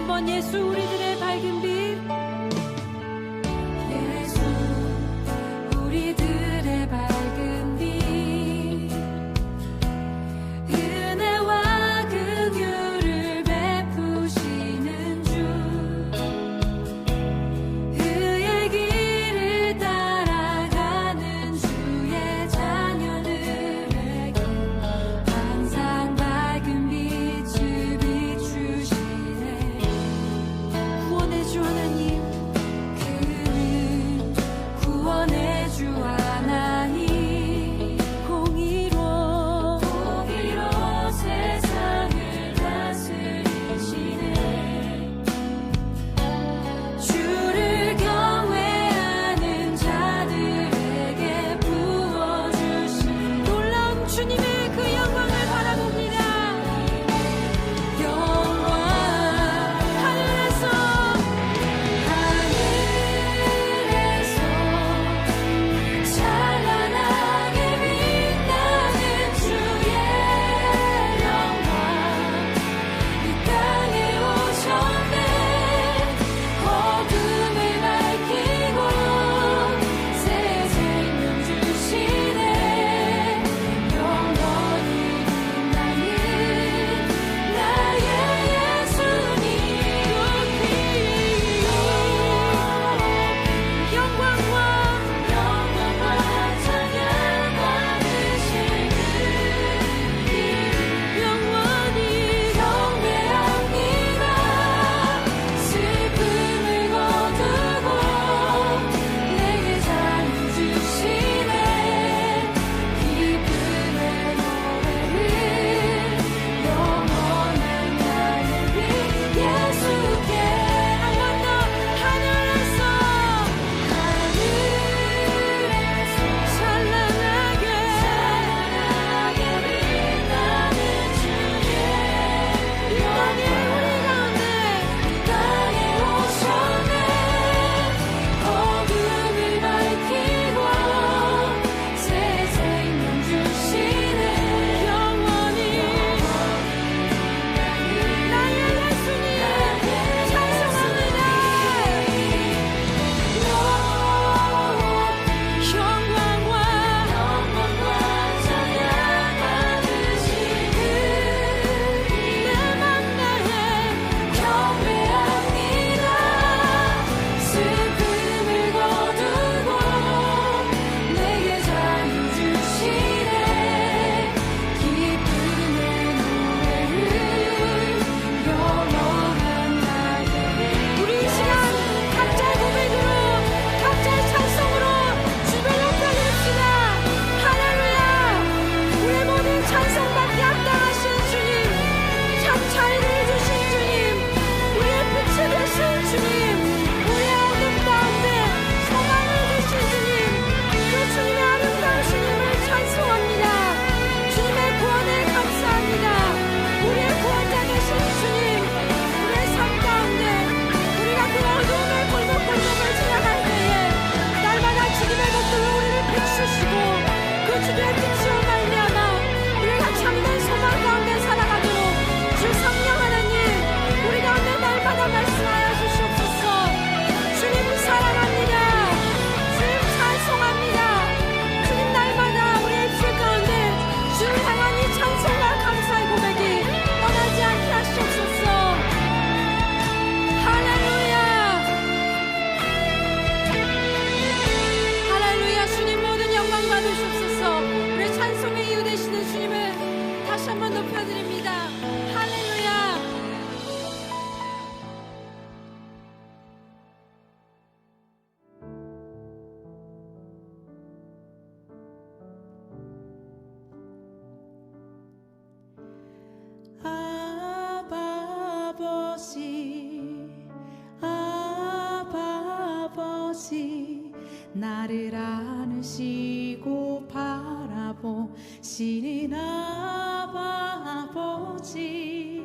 한번 예수 우리들의 밝은 빛, 예수 우리들의 밝은 빛, 은혜와 긍휼을 베푸시는 주, 그의 길을 따라가는 주의 자녀들에게 항상 밝은 빛을 비추시네. 구원의 주 하나님, 그는 구원의 주 하나님, 공의로 세상을 다스리시네. 주를 경외하는 자들에게 부어주신 놀라운 주님의 그 영광을 바라봅니다. 영광 하늘에서 찬란하게 빛나는 주의 영광, 이 땅에 오셨네. 어둠을 밝히고 새 생명 주시네. 영원히 빛나는 나의 예수님, 영광과 찬양 받으실 그 영원히 경배합니다. 슬픔을 거두고 내게 자유 주시네. 기쁨의 노래를 영원한 나의 빛 예수께 한 번 더 하늘에서 찬란하게 빛나는 주의 영원히 우리 가운데 땅에 오셨네. 어둠을 밝히고 새 생명 주시네. 영원히 나의 예수님 찬송합니다. 영광과 찬양 받으신 내 만나에 경배합니다. 슬픔을 거두고 내게 자유 주시네. 기쁨의 노래를 영원한 나의 우리 이 시간 각자의 고백으로 각자의 찬송으로 주를 높여드립시다. 할렐루야. 우리의 모든 찬송받기 합당하신 주님, 참 자유를 주신 주님, 우리의 빛이 되신 주님, 우리의 어둠 가운데 소망을 주신 주님, 그 주님의 아름다우신 힘을 찬송합니다. 주님의 구원에 감사합니다. 우리의 구원자 되신 주님, 우리의 삶 가운데 우리가 그 어두움의 골목골목을 지나갈 때에 날마다 주님의 것들로 우리를 비추시고 그 주님의 빛으로 말미암아 우리가 참된 소망 가운데 살아가도록 주 성령 하나님 우리 가운데 날마다 말씀하여 주시옵소서. 주님 사랑합니다. 주님 찬송합니다. 주님 날마다 우리의 입술 가운데 주를 향한 이 찬송과 감사의 고백이 떠나지 않게 하시옵소서. 할렐루야. 할렐루야. 주님 모든 영광 받으시옵소서. 우리 찬송의 이유 되시는 주님을 다시 한번 높여드립니다. 할렐루야. 아버지 나를 안으시고 바라보시는 아버지,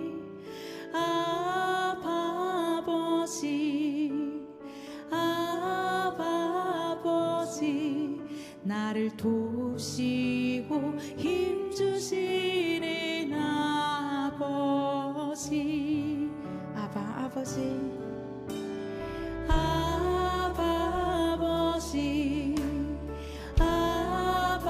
아버지 나를 도우시고 힘주시는 아버지, 아바 아버지, 아바 아버지, 아바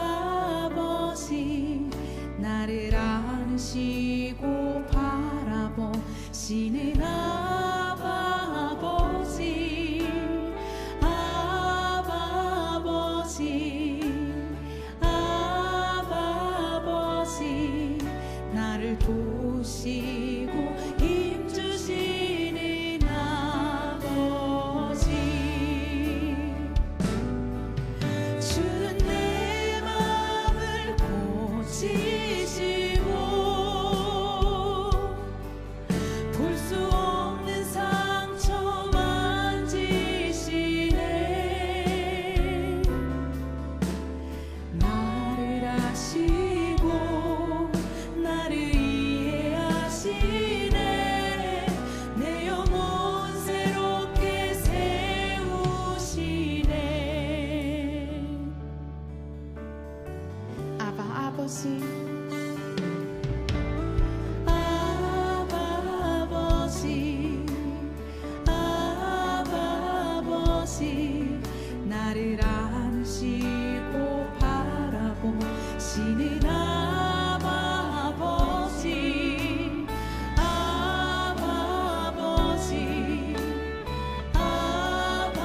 아버지, 나를 안으시고 바라보시는 아바 아버지, 아바 아버지, 아바 아버지, 나를 보시고 힘주시는 아버지. 주는 내 마음을 고치시고 볼 수 없는 상처 만지시네. 나를 아시고 나를 이해하시네. 내 영혼 새롭게 세우시네. 아바 아버지, 아바 아버지, 아바 아버지, 나를 안으시고 바라보시는 아바 아버지, 아바 아버지, 아바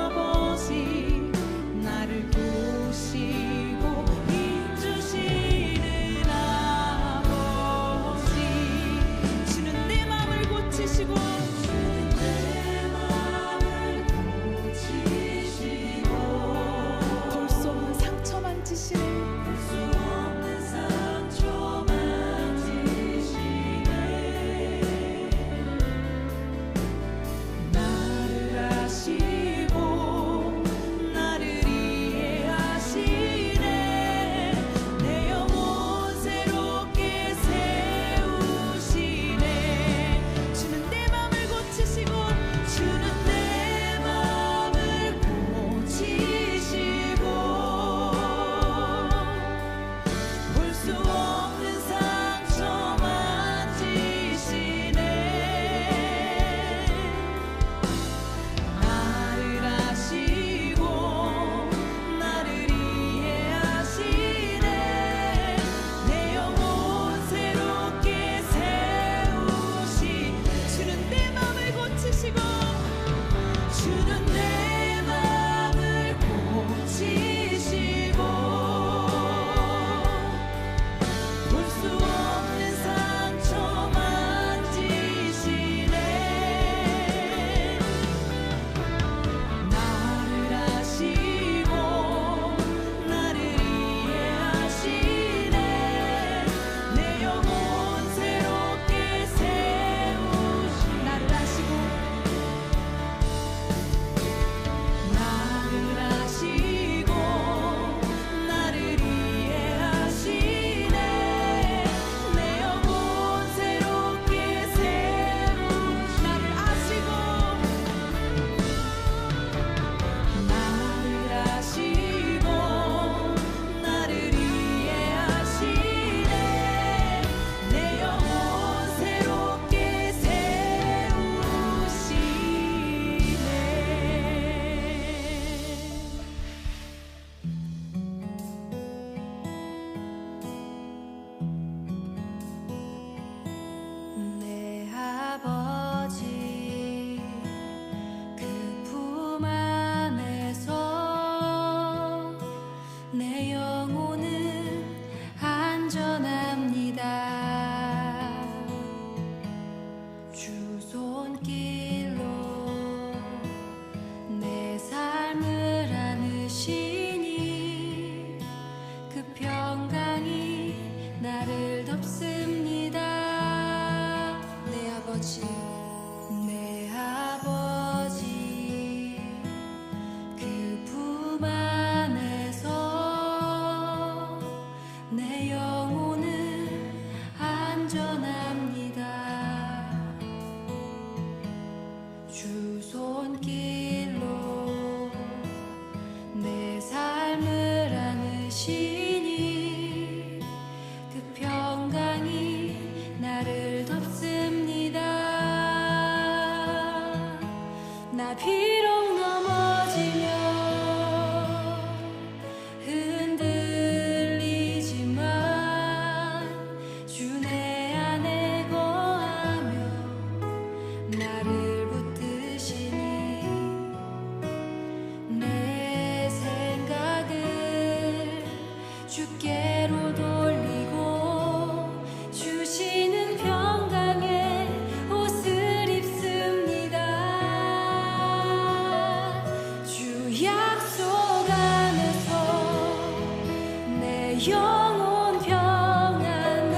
아버지, 나를 보시고 힘주시는 아버지. 주는 내 마음을 고치시고 내 마음을 고치시고 볼 수 없는 상처 만지시네. 볼 수 없는 상처 만지시네. 나를 아시고 나를 이해하시네. 내 영혼 새롭게 세우시네. 주는 내 마음을 고치시고 주는 내 마음을 고치시고 볼 수 없는 상처 만지시네. 나를 아시고 나를 이해하시네. 내 영혼 새롭게 세우시. 주는 내 마음을 고치시고 주는 내 마음을 고치시고 볼 수 없는 상처 만지시네. 나를 아시고 나를 이해하시네. 내 영혼 새롭게 세우시. 나를 아시고 나를 아시고 나를 이해하시네. 내 영혼 새롭게 세우시. 나를 아시고 나를 아시고 나를 이해하시네. 내 영혼 새롭게 세우시네. 내 아버지 그 품 안에서 내 영혼은 안전합니다. 주 손길로 내 삶을 안으시니 그 평강이 나를 덮습니다. 내 아버지, 내 아버지 그 품 안에서 내 영혼은 안전합니다. 주 손길로 내 삶을 안으시니 그 평강이 나를 덮습니다. 나 비록 넘어지며 흔들리지만 주 내 안에 거하며 나를 붙드시니 내 생각을 주께로 돌리고 주시는 평강에 옷을 입습니다. 주 약속 안에서 내 영혼 평안해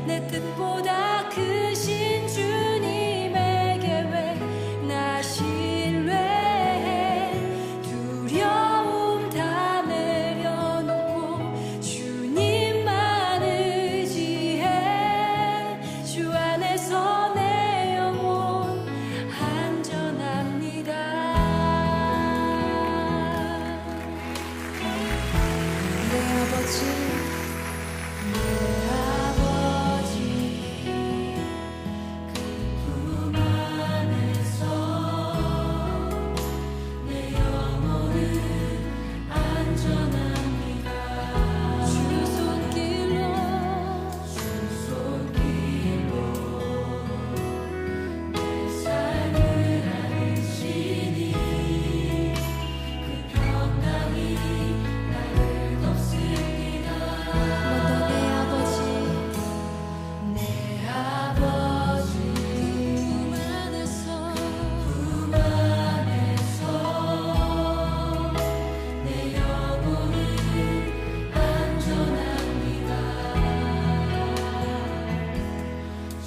내 뜻보다 크신 주님의 계획 나 신뢰해 두려움 다 내려놓고 주님만 의지해 주 안에서 내 영혼 안전합니다. 내 아버지 내 아버지 그 품 안에서 내 영혼은 안전합니다. 주 손길로 내 삶을 안으시니 그 평강이 나를 덮습니다. 먼저 내 아버지 내 아버지 품 안에서 내 영혼은 안전합니다.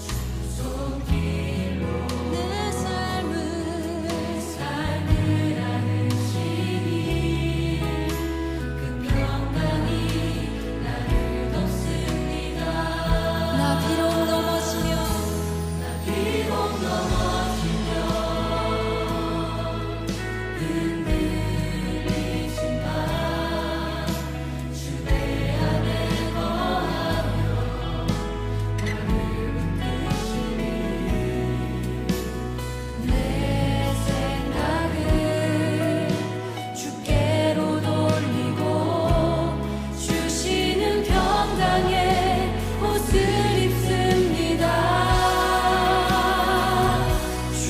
주 손길로 내 삶을 안으시니 그 평강이 나를 덮습니다. 나 비록 넘어지며 흔들리지만 주 내 안에 거하며 나를 붙드시니 내 생각을 주께로 돌리고 주시는 평강에 옷을 입습니다. 주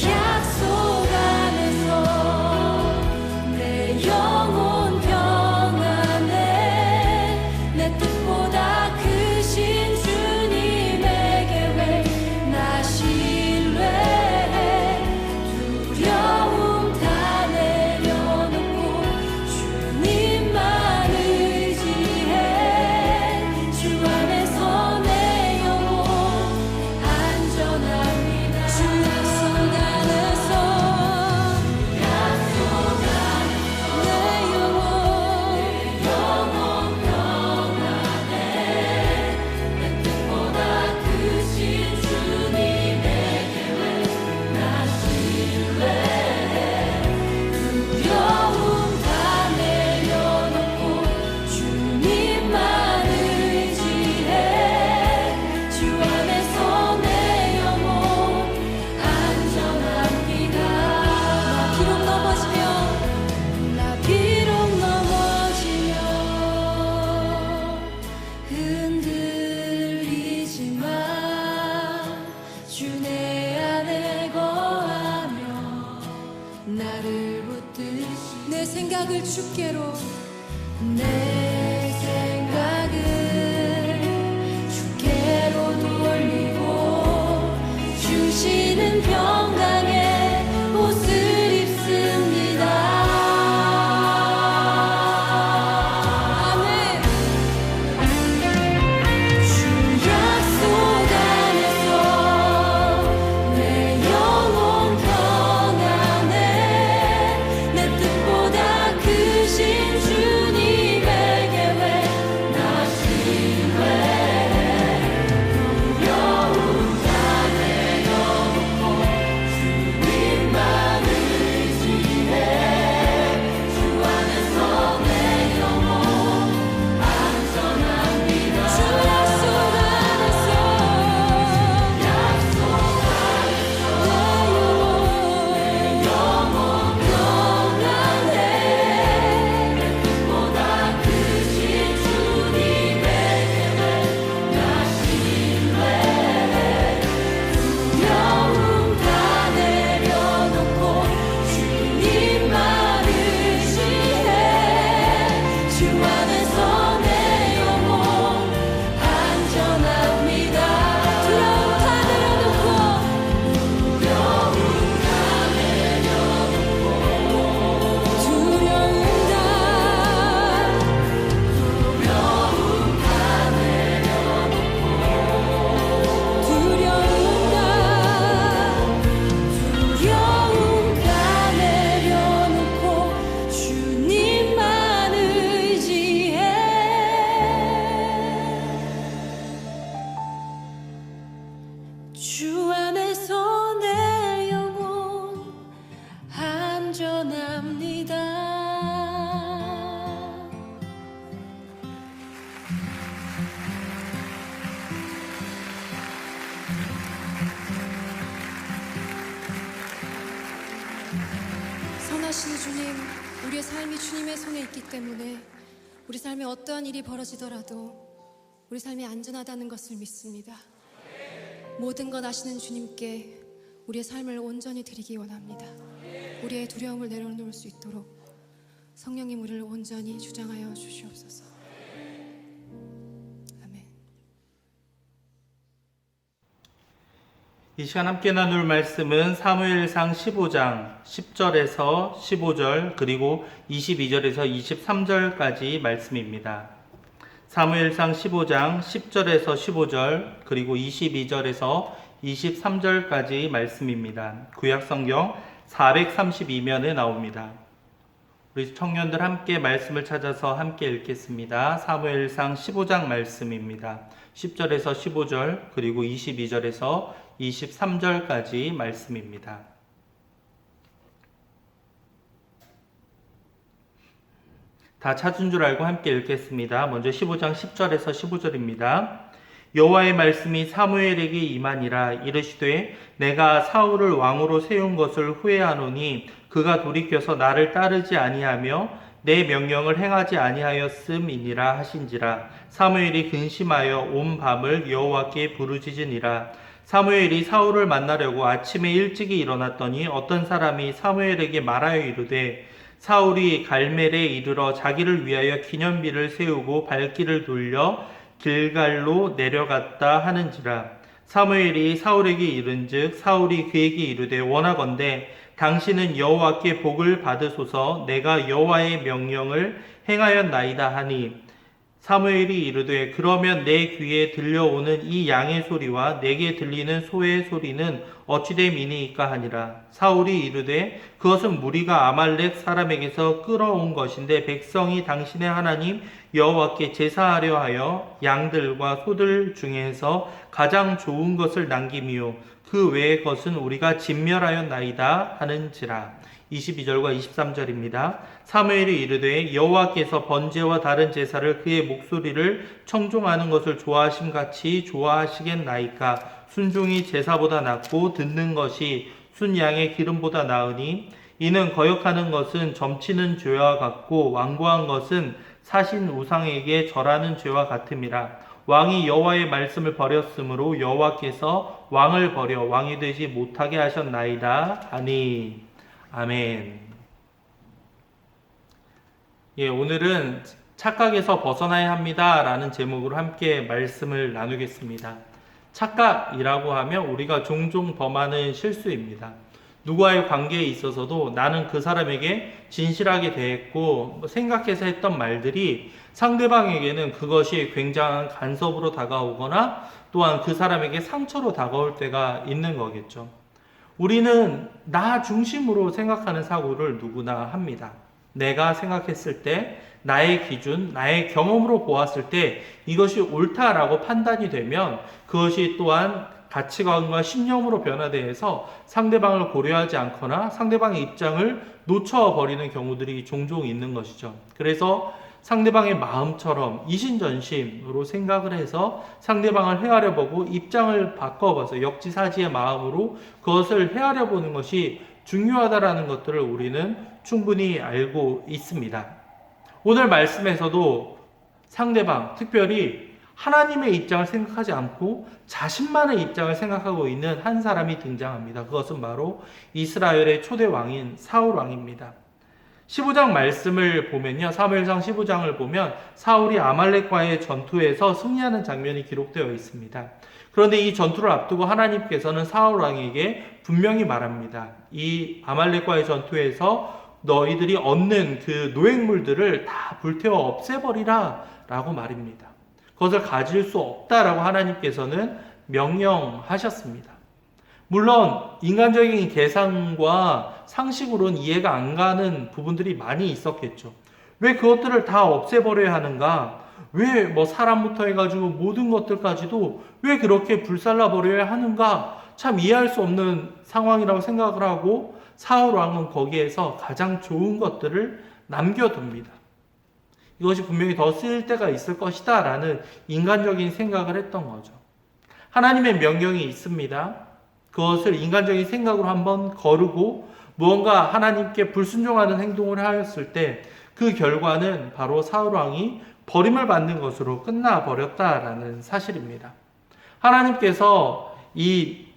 약속 안에서 내 영혼 평안해 내 뜻보다 크신 주님의 계획 나 신뢰해 두려움 다 내려놓고 주님만 의지해 주 안에서 내 영혼 안전합니다. 주 약속 안에서 내 영혼 평안해 내 뜻보다 크신 주님의 계획 나 신뢰해 두려움 다 내려놓고 주님만 의지해 주 안에서 내 영혼 안전합니다. 나 비록 넘어지며 흔들리지만 주 내 안에 거하며 나를 붙드시 내 생각을 주께로 내 생각을 주께로 돌리고 주시는 평강에 옷을 입습니다. 아멘. 주 약속 안에서 내 영혼 평안해 내 뜻보다 크신 주님의 계획 나 신뢰해 두려움 다 내려놓고 구원하시는 주님, 우리의 삶이 주님의 손에 있기 때문에 우리 삶에 어떠한 일이 벌어지더라도 우리 삶이 안전하다는 것을 믿습니다. 모든 것 아시는 주님께 우리의 삶을 온전히 드리기 원합니다. 우리의 두려움을 내려놓을 수 있도록 성령님 우리를 온전히 주장하여 주시옵소서. 아멘. 이 시간 함께 나눌 말씀은 사무엘상 15장 10절에서 15절 그리고 22절에서 23절까지 말씀입니다. 사무엘상 15장 10절에서 15절 그리고 22절에서 23절까지 말씀입니다. 구약성경 432면에 나옵니다. 우리 청년들 함께 말씀을 찾아서 함께 읽겠습니다. 사무엘상 15장 말씀입니다. 10절에서 15절 그리고 22절에서 23절까지 말씀입니다. 다 찾은 줄 알고 함께 읽겠습니다. 먼저 15장 10절에서 15절입니다. 여호와의 말씀이 사무엘에게 임하니라. 이르시되 내가 사울을 왕으로 세운 것을 후회하노니 그가 돌이켜서 나를 따르지 아니하며 내 명령을 행하지 아니하였음이니라 하신지라. 사무엘이 근심하여 온 밤을 여호와께 부르짖으니라. 사무엘이 사울을 만나려고 아침에 일찍이 일어났더니 어떤 사람이 사무엘에게 말하여 이르되 사울이 갈멜에 이르러 자기를 위하여 기념비를 세우고 발길을 돌려 길갈로 내려갔다 하는지라. 사무엘이 사울에게 이른즉 사울이 그에게 이르되 원하건대 당신은 여호와께 복을 받으소서. 내가 여호와의 명령을 행하였나이다 하니 사무엘이 이르되 그러면 내 귀에 들려오는 이 양의 소리와 내게 들리는 소의 소리는 어찌됨이니이까 하니라. 사울이 이르되 그것은 무리가 아말렉 사람에게서 끌어온 것인데 백성이 당신의 하나님 여호와께 제사하려 하여 양들과 소들 중에서 가장 좋은 것을 남김이요 그 외의 것은 우리가 진멸하였나이다 하는지라. 22절과 23절입니다. 사무엘이 이르되 여호와께서 번제와 다른 제사를 그의 목소리를 청종하는 것을 좋아하심같이 좋아하시겠나이까. 순종이 제사보다 낫고 듣는 것이 순양의 기름보다 나으니 이는 거역하는 것은 점치는 죄와 같고 완고한 것은 사신 우상에게 절하는 죄와 같음이라. 왕이 여호와의 말씀을 버렸으므로 여호와께서 왕을 버려 왕이 되지 못하게 하셨나이다 하니. 아멘. 오늘은 착각에서 벗어나야 합니다 라는 제목으로 함께 말씀을 나누겠습니다. 착각이라고 하면 우리가 종종 범하는 실수입니다. 누구와의 관계에 있어서도 나는 그 사람에게 진실하게 대했고 생각해서 했던 말들이 상대방에게는 그것이 굉장한 간섭으로 다가오거나 또한 그 사람에게 상처로 다가올 때가 있는 거겠죠. 우리는 나 중심으로 생각하는 사고를 누구나 합니다. 내가 생각했을 때 나의 기준, 나의 경험으로 보았을 때 이것이 옳다라고 판단이 되면 그것이 또한 가치관과 신념으로 변화돼서 상대방을 고려하지 않거나 상대방의 입장을 놓쳐버리는 경우들이 종종 있는 것이죠. 그래서 상대방의 마음처럼 이신전심으로 생각을 해서 상대방을 헤아려 보고 입장을 바꿔봐서 역지사지의 마음으로 그것을 헤아려 보는 것이 중요하다라는 것들을 우리는 충분히 알고 있습니다. 오늘 말씀에서도 상대방, 특별히 하나님의 입장을 생각하지 않고 자신만의 입장을 생각하고 있는 한 사람이 등장합니다. 그것은 바로 이스라엘의 초대 왕인 사울 왕입니다. 15장 말씀을 보면요, 사무엘상 15장을 보면 사울이 아말렉과의 전투에서 승리하는 장면이 기록되어 있습니다. 그런데 이 전투를 앞두고 하나님께서는 사울 왕에게 분명히 말합니다. 이 아말렉과의 전투에서 너희들이 얻는 그 노획물들을 다 불태워 없애버리라 라고 말입니다. 그것을 가질 수 없다라고 하나님께서는 명령하셨습니다. 물론 인간적인 계산과 상식으로는 이해가 안 가는 부분들이 많이 있었겠죠. 왜 그것들을 다 없애버려야 하는가? 왜 사람부터 해가지고 모든 것들까지도 왜 그렇게 불살라버려야 하는가? 참 이해할 수 없는 상황이라고 생각을 하고 사울 왕은 거기에서 가장 좋은 것들을 남겨둡니다. 이것이 분명히 더 쓰일 때가 있을 것이다 라는 인간적인 생각을 했던 거죠. 하나님의 명령이 있습니다. 그것을 인간적인 생각으로 한번 거르고 무언가 하나님께 불순종하는 행동을 하였을 때 그 결과는 바로 사울 왕이 버림을 받는 것으로 끝나 버렸다라는 사실입니다. 하나님께서 이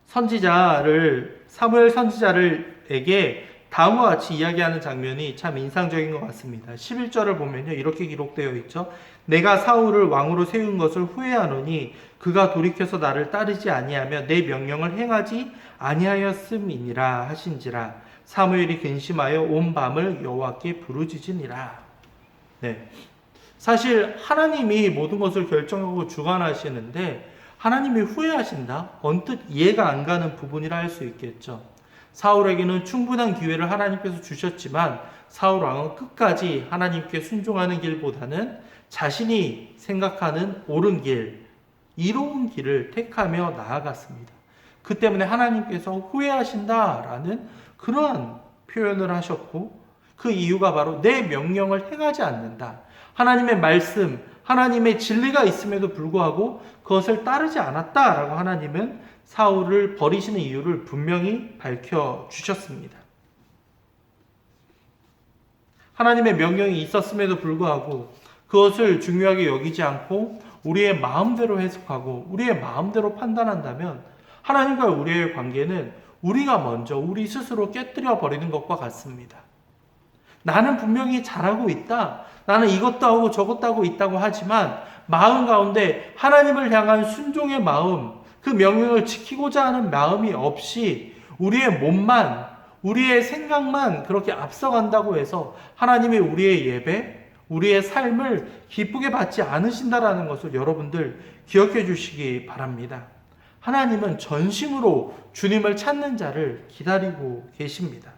선지자를 사무엘 선지자를에게 다음과 같이 이야기하는 장면이 참 인상적인 것 같습니다. 11절을 보면요, 이렇게 기록되어 있죠. 내가 사울을 왕으로 세운 것을 후회하노니 그가 돌이켜서 나를 따르지 아니하며 내 명령을 행하지 아니하였음이니라 하신지라. 사무엘이 근심하여 온 밤을 여호와께 부르짖으니라. 네, 사실 하나님이 모든 것을 결정하고 주관하시는데 하나님이 후회하신다? 언뜻 이해가 안 가는 부분이라 할 수 있겠죠. 사울에게는 충분한 기회를 하나님께서 주셨지만 사울 왕은 끝까지 하나님께 순종하는 길보다는 자신이 생각하는 옳은 길, 이로운 길을 택하며 나아갔습니다. 그 때문에 하나님께서 후회하신다라는 그러한 표현을 하셨고, 그 이유가 바로 내 명령을 행하지 않는다. 하나님의 말씀, 하나님의 진리가 있음에도 불구하고 그것을 따르지 않았다라고 하나님은 사울을 버리시는 이유를 분명히 밝혀주셨습니다. 하나님의 명령이 있었음에도 불구하고 그것을 중요하게 여기지 않고 우리의 마음대로 해석하고 우리의 마음대로 판단한다면 하나님과 우리의 관계는 우리가 먼저 우리 스스로 깨뜨려 버리는 것과 같습니다. 나는 분명히 잘하고 있다. 나는 이것도 하고 저것도 하고 있다고 하지만 마음 가운데 하나님을 향한 순종의 마음, 그 명령을 지키고자 하는 마음이 없이 우리의 몸만, 우리의 생각만 그렇게 앞서간다고 해서 하나님이 우리의 예배, 우리의 삶을 기쁘게 받지 않으신다라는 것을 여러분들 기억해 주시기 바랍니다. 하나님은 전심으로 주님을 찾는 자를 기다리고 계십니다.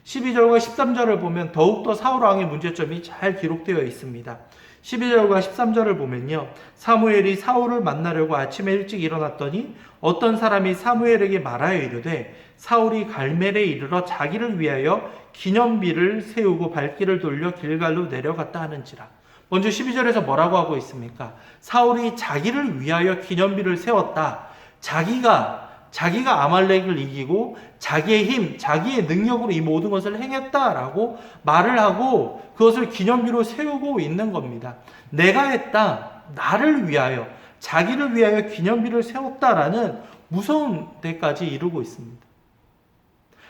12절과 13절을 보면 더욱더 사울 왕의 문제점이 잘 기록되어 있습니다. 12절과 13절을 보면요, 사무엘이 사울을 만나려고 아침에 일찍 일어났더니 어떤 사람이 사무엘에게 말하여 이르되 사울이 갈멜에 이르러 자기를 위하여 기념비를 세우고 발길을 돌려 길갈로 내려갔다 하는지라. 먼저 12절에서 뭐라고 하고 있습니까? 사울이 자기를 위하여 기념비를 세웠다. 자기가 아말렉을 이기고 자기의 힘, 자기의 능력으로 이 모든 것을 행했다라고 말을 하고 그것을 기념비로 세우고 있는 겁니다. 내가 했다. 나를 위하여, 자기를 위하여 기념비를 세웠다라는 무서운 데까지 이르고 있습니다.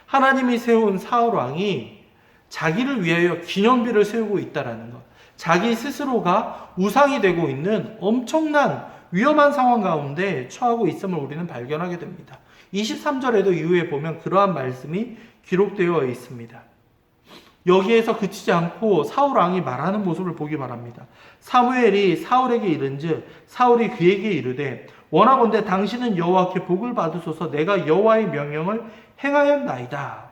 하나님이 세운 사울 왕이 자기를 위하여 기념비를 세우고 있다라는 것. 자기 스스로가 우상이 되고 있는 엄청난 위험한 상황 가운데 처하고 있음을 우리는 발견하게 됩니다. 23절에도 이후에 보면 그러한 말씀이 기록되어 있습니다. 여기에서 그치지 않고 사울 왕이 말하는 모습을 보기 바랍니다. 사무엘이 사울에게 이른즉 사울이 그에게 이르되 원하건대 당신은 여호와께 복을 받으소서. 내가 여호와의 명령을 행하였나이다.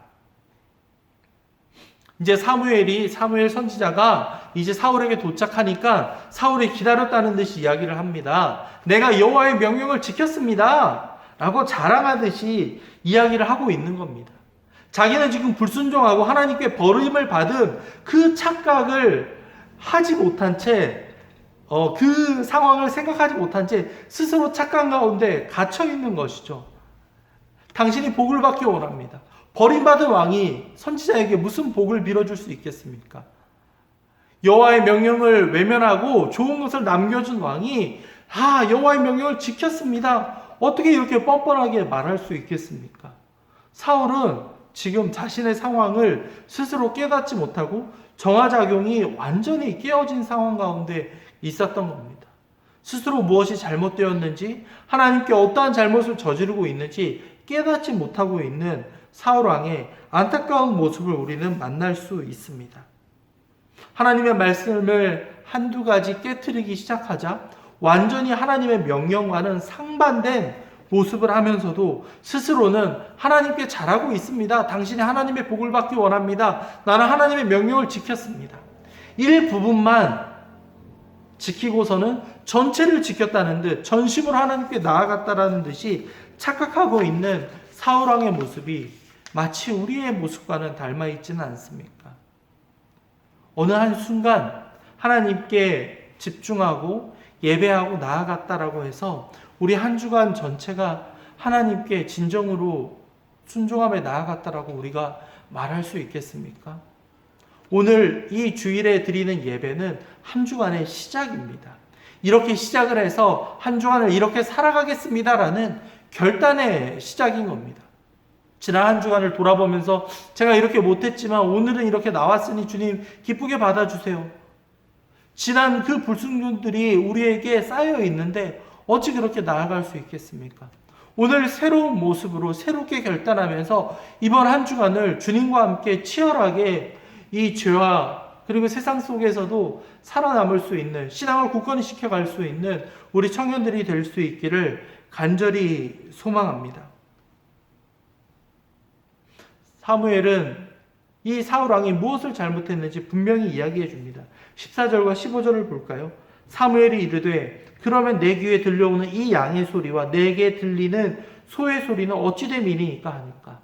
이제 사무엘 선지자가 이제 사울에게 도착하니까 사울이 기다렸다는 듯이 이야기를 합니다. 내가 여호와의 명령을 지켰습니다. 라고 자랑하듯이 이야기를 하고 있는 겁니다. 자기는 지금 불순종하고 하나님께 버림을 받은 그 착각을 하지 못한 채, 그 상황을 생각하지 못한 채 스스로 착각 가운데 갇혀 있는 것이죠. 당신이 복을 받기 원합니다. 버림받은 왕이 선지자에게 무슨 복을 빌어줄 수 있겠습니까? 여호와의 명령을 외면하고 좋은 것을 남겨준 왕이 여호와의 명령을 지켰습니다. 어떻게 이렇게 뻔뻔하게 말할 수 있겠습니까? 사울은 지금 자신의 상황을 스스로 깨닫지 못하고 정화작용이 완전히 깨어진 상황 가운데 있었던 겁니다. 스스로 무엇이 잘못되었는지, 하나님께 어떠한 잘못을 저지르고 있는지 깨닫지 못하고 있는 사울 왕의 안타까운 모습을 우리는 만날 수 있습니다. 하나님의 말씀을 한두 가지 깨트리기 시작하자 완전히 하나님의 명령과는 상반된 모습을 하면서도 스스로는 하나님께 잘하고 있습니다. 당신이 하나님의 복을 받기 원합니다. 나는 하나님의 명령을 지켰습니다. 일부분만 지키고서는 전체를 지켰다는 듯 전심으로 하나님께 나아갔다라는 듯이 착각하고 있는 사울왕의 모습이 마치 우리의 모습과는 닮아 있지는 않습니까? 어느 한순간 하나님께 집중하고 예배하고 나아갔다라고 해서 우리 한 주간 전체가 하나님께 진정으로 순종함에 나아갔다라고 우리가 말할 수 있겠습니까? 오늘 이 주일에 드리는 예배는 한 주간의 시작입니다. 이렇게 시작을 해서 한 주간을 이렇게 살아가겠습니다라는 결단의 시작인 겁니다. 지난 한 주간을 돌아보면서 제가 이렇게 못했지만 오늘은 이렇게 나왔으니 주님 기쁘게 받아주세요. 지난 그 불순종들이 우리에게 쌓여 있는데 어찌 그렇게 나아갈 수 있겠습니까? 오늘 새로운 모습으로 새롭게 결단하면서 이번 한 주간을 주님과 함께 치열하게 이 죄와 그리고 세상 속에서도 살아남을 수 있는, 신앙을 굳건히 지켜갈 수 있는 우리 청년들이 될 수 있기를 간절히 소망합니다. 사무엘은 이 사울 왕이 무엇을 잘못했는지 분명히 이야기해 줍니다. 14절과 15절을 볼까요? 사무엘이 이르되 그러면 내 귀에 들려오는 이 양의 소리와 내게 들리는 소의 소리는 어찌 됨이니까 하니까.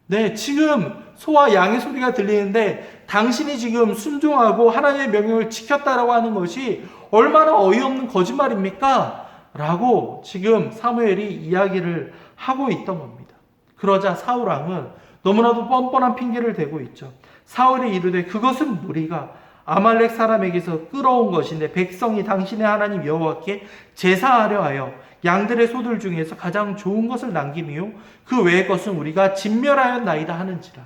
네, 지금 소와 양의 소리가 들리는데 당신이 지금 순종하고 하나님의 명령을 지켰다라고 하는 것이 얼마나 어이없는 거짓말입니까? 라고 지금 사무엘이 이야기를 하고 있던 겁니다. 그러자 사울 왕은 너무나도 뻔뻔한 핑계를 대고 있죠. 사울이 이르되 그것은 무리가 아말렉 사람에게서 끌어온 것인데 백성이 당신의 하나님 여호와께 제사하려 하여 양들의 소들 중에서 가장 좋은 것을 남김이요 그 외의 것은 우리가 진멸하였나이다 하는지라.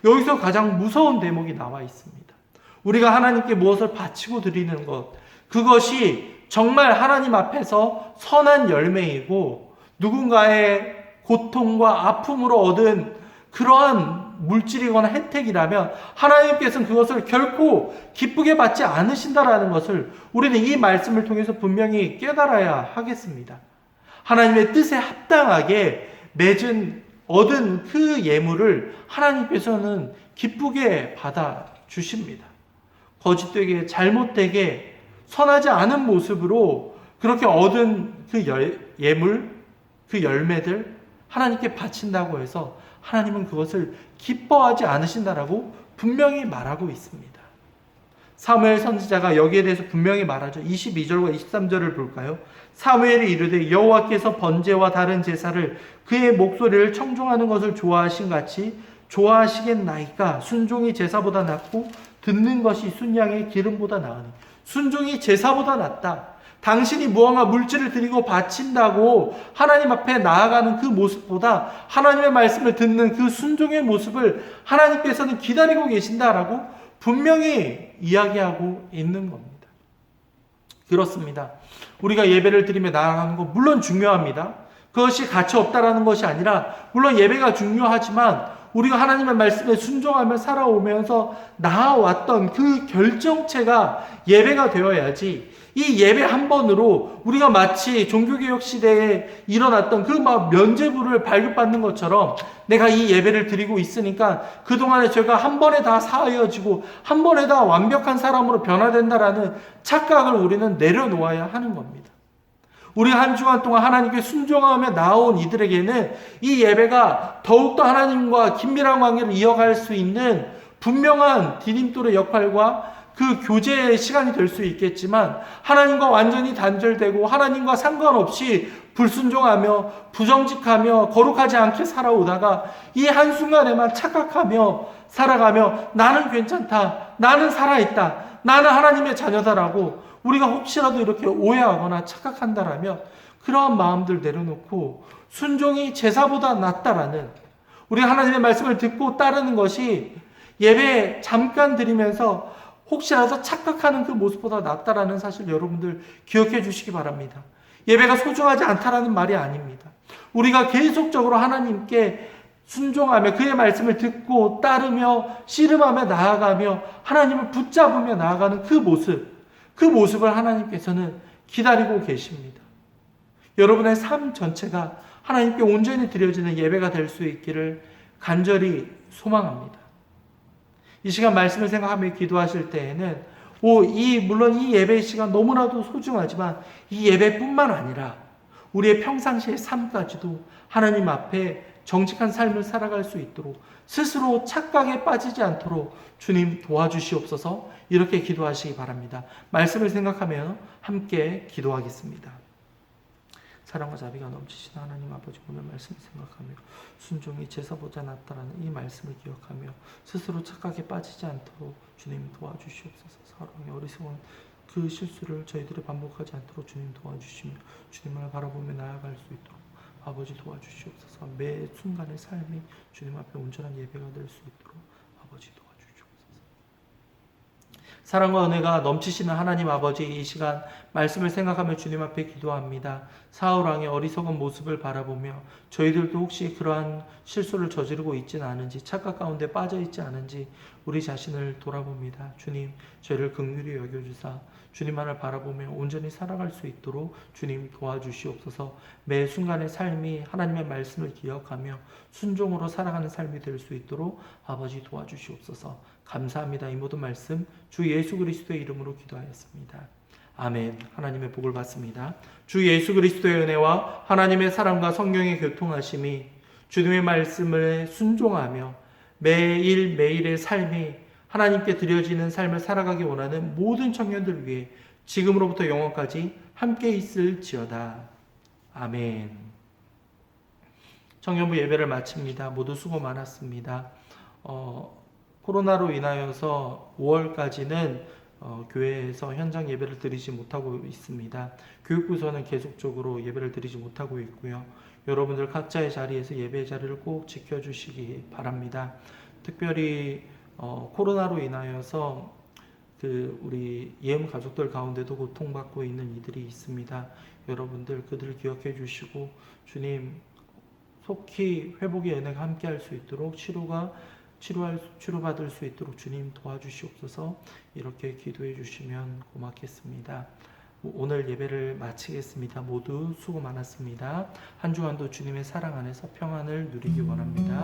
여기서 가장 무서운 대목이 나와 있습니다. 우리가 하나님께 무엇을 바치고 드리는 것, 그것이 정말 하나님 앞에서 선한 열매이고 누군가의 고통과 아픔으로 얻은 그러한 물질이거나 혜택이라면 하나님께서는 그것을 결코 기쁘게 받지 않으신다라는 것을 우리는 이 말씀을 통해서 분명히 깨달아야 하겠습니다. 하나님의 뜻에 합당하게 얻은 그 예물을 하나님께서는 기쁘게 받아 주십니다. 거짓되게 잘못되게 선하지 않은 모습으로 그렇게 얻은 그 예물, 그 열매들 하나님께 바친다고 해서 하나님은 그것을 기뻐하지 않으신다라고 분명히 말하고 있습니다. 사무엘 선지자가 여기에 대해서 분명히 말하죠. 22절과 23절을 볼까요? 사무엘이 이르되 여호와께서 번제와 다른 제사를 그의 목소리를 청종하는 것을 좋아하신 같이 좋아하시겠나이까? 순종이 제사보다 낫고 듣는 것이 순양의 기름보다 나으니. 순종이 제사보다 낫다. 당신이 무언가 물질을 드리고 바친다고 하나님 앞에 나아가는 그 모습보다 하나님의 말씀을 듣는 그 순종의 모습을 하나님께서는 기다리고 계신다라고 분명히 이야기하고 있는 겁니다. 그렇습니다. 우리가 예배를 드리며 나아가는 것 물론 중요합니다. 그것이 가치 없다라는 것이 아니라 물론 예배가 중요하지만 우리가 하나님의 말씀에 순종하며 살아오면서 나아왔던 그 결정체가 예배가 되어야지 이 예배 한 번으로 우리가 마치 종교개혁 시대에 일어났던 그 막 면죄부를 발급받는 것처럼 내가 이 예배를 드리고 있으니까 그동안의 죄가 한 번에 다 사하여지고 한 번에 다 완벽한 사람으로 변화된다라는 착각을 우리는 내려놓아야 하는 겁니다. 우리 한 주간 동안 하나님께 순종하며 나온 이들에게는 이 예배가 더욱더 하나님과 긴밀한 관계를 이어갈 수 있는 분명한 디딤돌의 역할과 그 교제의 시간이 될 수 있겠지만 하나님과 완전히 단절되고 하나님과 상관없이 불순종하며 부정직하며 거룩하지 않게 살아오다가 이 한순간에만 착각하며 살아가며 나는 괜찮다, 나는 살아있다, 나는 하나님의 자녀다라고 우리가 혹시라도 이렇게 오해하거나 착각한다라면 그러한 마음들 내려놓고 순종이 제사보다 낫다라는 우리가 하나님의 말씀을 듣고 따르는 것이 예배 잠깐 드리면서 혹시라도 착각하는 그 모습보다 낫다라는 사실 여러분들 기억해 주시기 바랍니다. 예배가 소중하지 않다라는 말이 아닙니다. 우리가 계속적으로 하나님께 순종하며 그의 말씀을 듣고 따르며 씨름하며 나아가며 하나님을 붙잡으며 나아가는 그 모습을 하나님께서는 기다리고 계십니다. 여러분의 삶 전체가 하나님께 온전히 드려지는 예배가 될 수 있기를 간절히 소망합니다. 이 시간 말씀을 생각하며 기도하실 때에는 물론 이 예배 시간 너무나도 소중하지만 이 예배뿐만 아니라 우리의 평상시의 삶까지도 하나님 앞에 정직한 삶을 살아갈 수 있도록 스스로 착각에 빠지지 않도록 주님 도와주시옵소서. 이렇게 기도하시기 바랍니다. 말씀을 생각하며 함께 기도하겠습니다. 사랑과 자비가 넘치시는 하나님 아버지, 오늘 말씀을 생각하며 순종이 제사보다 낫다라는 이 말씀을 기억하며 스스로 착각에 빠지지 않도록 주님 도와주시옵소서. 사랑의 어리석은 그 실수를 저희들이 반복하지 않도록 주님 도와주시며 주님을 바라보며 나아갈 수 있도록 아버지 도와주시옵소서. 매 순간의 삶이 주님 앞에 온전한 예배가 될 수 있도록 아버지 도와주시옵소서. 사랑과 은혜가 넘치시는 하나님 아버지, 이 시간 말씀을 생각하며 주님 앞에 기도합니다. 사울 왕의 어리석은 모습을 바라보며 저희들도 혹시 그러한 실수를 저지르고 있지는 않은지, 착각 가운데 빠져 있지 않은지 우리 자신을 돌아봅니다. 주님, 저희를 긍휼히 여겨주사 주님만을 바라보며 온전히 살아갈 수 있도록 주님 도와주시옵소서. 매 순간의 삶이 하나님의 말씀을 기억하며 순종으로 살아가는 삶이 될 수 있도록 아버지 도와주시옵소서. 감사합니다. 이 모든 말씀 주 예수 그리스도의 이름으로 기도하였습니다. 아멘. 하나님의 복을 받습니다. 주 예수 그리스도의 은혜와 하나님의 사랑과 성령의 교통하심이 주님의 말씀을 순종하며 매일매일의 삶이 하나님께 드려지는 삶을 살아가기 원하는 모든 청년들 위해 지금으로부터 영원까지 함께 있을지어다. 아멘. 청년부 예배를 마칩니다. 모두 수고 많았습니다. 코로나로 인하여서 5월까지는 교회에서 현장 예배를 드리지 못하고 있습니다. 교육부서는 계속적으로 예배를 드리지 못하고 있고요. 여러분들 각자의 자리에서 예배의 자리를 꼭 지켜주시기 바랍니다. 특별히 코로나로 인하여서 우리 예음 가족들 가운데도 고통받고 있는 이들이 있습니다. 여러분들 그들을 기억해 주시고 주님 속히 회복의 은혜가 함께할 수 있도록 치료받을 수 있도록 주님 도와주시옵소서. 이렇게 기도해 주시면 고맙겠습니다. 오늘 예배를 마치겠습니다. 모두 수고 많았습니다. 한 주간도 주님의 사랑 안에서 평안을 누리기 원합니다.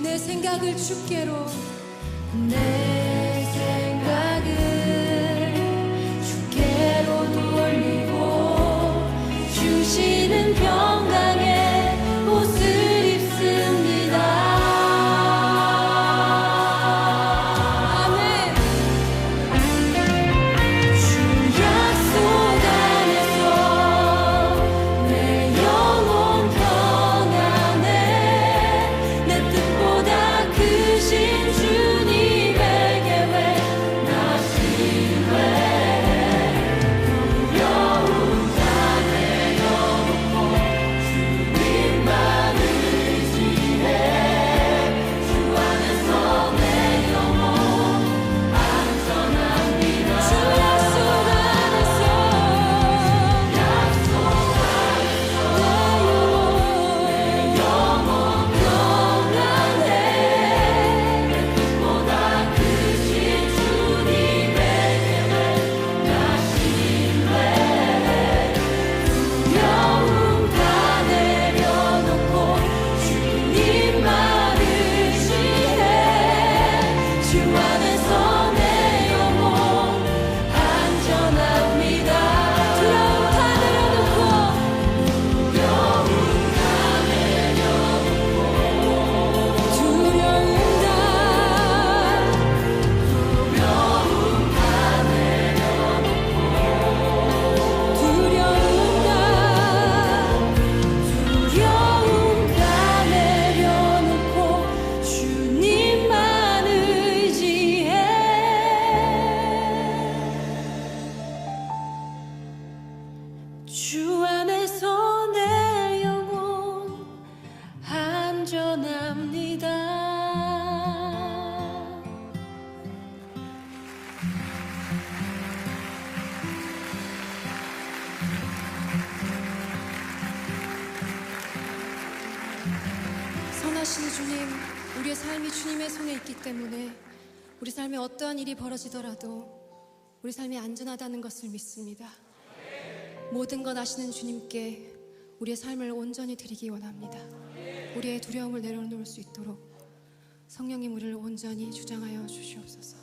내 생각을 주께로 내 생각을 주께로 돌리고 주시는 평강의 옷을 입습니다. 아멘. 주 약속 안에서 내 영혼 평안해. 내 뜻보다 크신 주님의 계획 나 신뢰해. 두려움 다 내려놓고 주님만 의지해. 주 안에서 내 영혼 안전합니다. 주 약속 안에서 내 영혼 평안해. 내 뜻보다 크신 주님의 계획 나 신뢰해. 두려움 다 내려놓고 주님만 의지해. 주 안에서 내 영혼 안전합니다. 두려움 다 내려놓고 두려움 다 내려놓고 두려움 다 내려놓고 주님만 의지해. 주 안에서 내 영혼 안전합니다. 선하신 주님, 우리의 삶이 주님의 손에 있기 때문에 우리 삶에 어떠한 일이 벌어지더라도 우리 삶이 안전하다는 것을 믿습니다. 모든 것 아시는 주님께 우리의 삶을 온전히 드리기 원합니다. 우리의 두려움을 내려놓을 수 있도록 성령님 우리를 온전히 주장하여 주시옵소서.